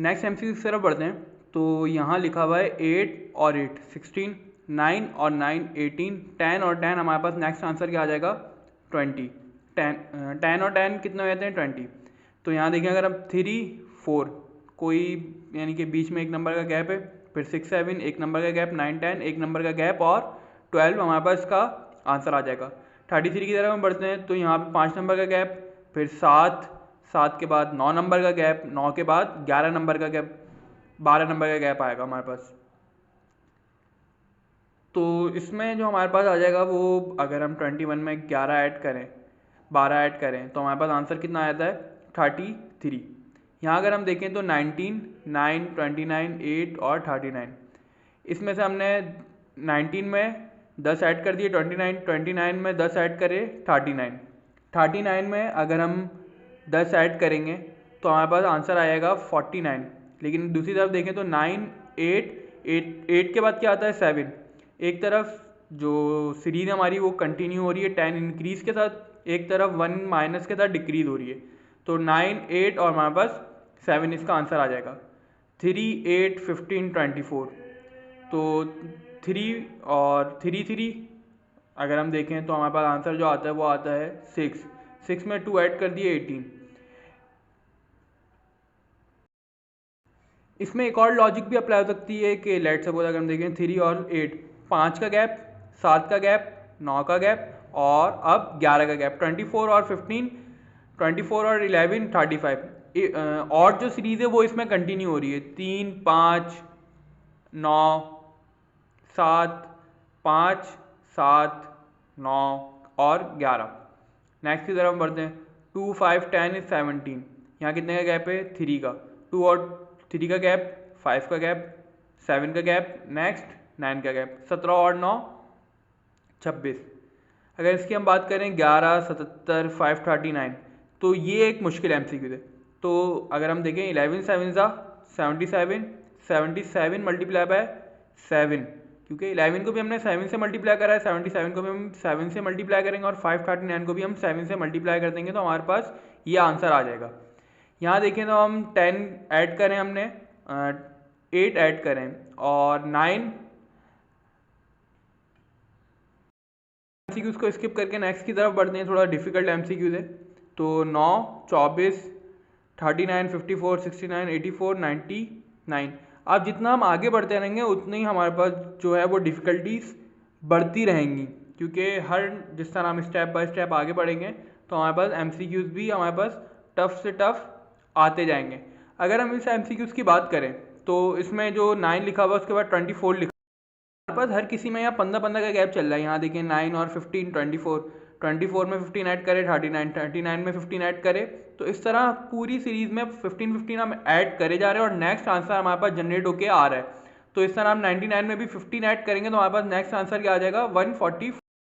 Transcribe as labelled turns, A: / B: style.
A: Next MCQ की तरफ बढ़ते हैं। तो यहाँ लिखा हुआ है 8 और 8 16, 9 और 9 18, 10 और 10 हमारे पास नेक्स्ट आंसर क्या आ जाएगा 20। 10 और 10 कितने हो जाते हैं 20। तो यहाँ देखें अगर हम 3 4 कोई यानी कि बीच में एक नंबर का गैप है, फिर 6 7 एक नंबर का गैप, 9 10 एक नंबर का गैप और 12 हमारे पास इसका आंसर आ जाएगा। 33 की तरफ हम बढ़ते हैं तो यहाँ पे 5 नंबर का गैप, फिर 7 7 के बाद 9 नंबर का गैप, 9 के बाद 11 नंबर का गैप, 12 नंबर का गैप आएगा हमारे पास। तो इसमें जो हमारे पास आ जाएगा वो अगर हम 21 में 11 ऐड करें 12 ऐड करें तो हमारे पास आंसर कितना आता है 33। यहाँ अगर हम देखें तो 19 9 29 8 और 39, इसमें से हमने 19 में 10 ऐड कर दिए 29 में 10 ऐड करें 39 में अगर हम 10 ऐड करेंगे तो हमारे पास आंसर आएगा 49। लेकिन दूसरी तरफ देखें तो 9 8 के बाद क्या आता है 7। एक तरफ जो सीरीज हमारी वो कंटिन्यू हो रही है 10 इंक्रीज के साथ, एक तरफ 1 माइनस के साथ डिक्रीज हो रही है। तो 9 8 और हमारे पास 7 इसका आंसर आ जाएगा। 3 8 15 24, तो 3 और 3 3 अगर हम देखें तो हमारे पास आंसर जो आता है वो आता है 6 में 2 ऐड कर दिए 18। इसमें एक और लॉजिक भी अप्लाई हो सकती है कि लेट सपोज अगर हम देखें 3 और 8, 5 का गैप, 7 का गैप, 9 का गैप और अब 11 का गैप, 24 और 15, 24 और 11 35। और जो सीरीज़ है वो इसमें कंटिन्यू हो रही है 3 5 9 7 5 7 9 और 11। नेक्स्ट की तरफ हम बढ़ते हैं 2 5 10 इज 17। यहाँ कितने का गैप है 3 का, 2 और 3 का गैप, 5 का गैप, 7 का गैप, नेक्स्ट 9 का गैप, 17 और 9 26। अगर इसकी हम बात करें 11 77 5 39, तो ये एक मुश्किल एमसीक्यू है। तो अगर हम देखें 11 7 77, 77 मल्टीप्लाई बाय 7, क्योंकि 11 को भी हमने 7 से मल्टीप्लाई करा है, 77 को भी हम 7 से मल्टीप्लाई करेंगे और 539 को भी हम 7 से मल्टीप्लाई कर देंगे तो हमारे पास ये आंसर आ जाएगा। यहाँ देखें तो हम 10 ऐड करें, हमने 8 ऐड करें और 9 एमसीक्यूज़ को स्किप करके नेक्स्ट की तरफ बढ़ते हैं, थोड़ा डिफिकल्ट एमसीक्यूज़ है। तो 9 24 39 54 69 84 99। अब जितना हम आगे बढ़ते रहेंगे उतनी ही हमारे पास जो है वो डिफ़िकल्टीज बढ़ती रहेंगी, क्योंकि हर जिस तरह हम स्टेप बाय स्टेप आगे बढ़ेंगे तो हमारे पास एमसीक्यूज़ भी हमारे पास टफ से टफ आते जाएंगे। अगर हम इस एमसीक्यूज़ की बात करें तो इसमें जो 9 लिखा हुआ है उसके बाद 24 लिखा, हमारे पास हर किसी में यहाँ 15 का गैप चल रहा है। यहाँ देखिए 9 और 15 24 में 15 ऐड करें 39 में 15 ऐड करें, तो इस तरह पूरी सीरीज में 15 हम ऐड करे जा रहे हैं और नेक्स्ट आंसर हमारे पास जनरेट होके आ रहा है। तो इस तरह हम 99 में भी 15 ऐड करेंगे तो हमारे पास नेक्स्ट आंसर क्या आ जाएगा 144।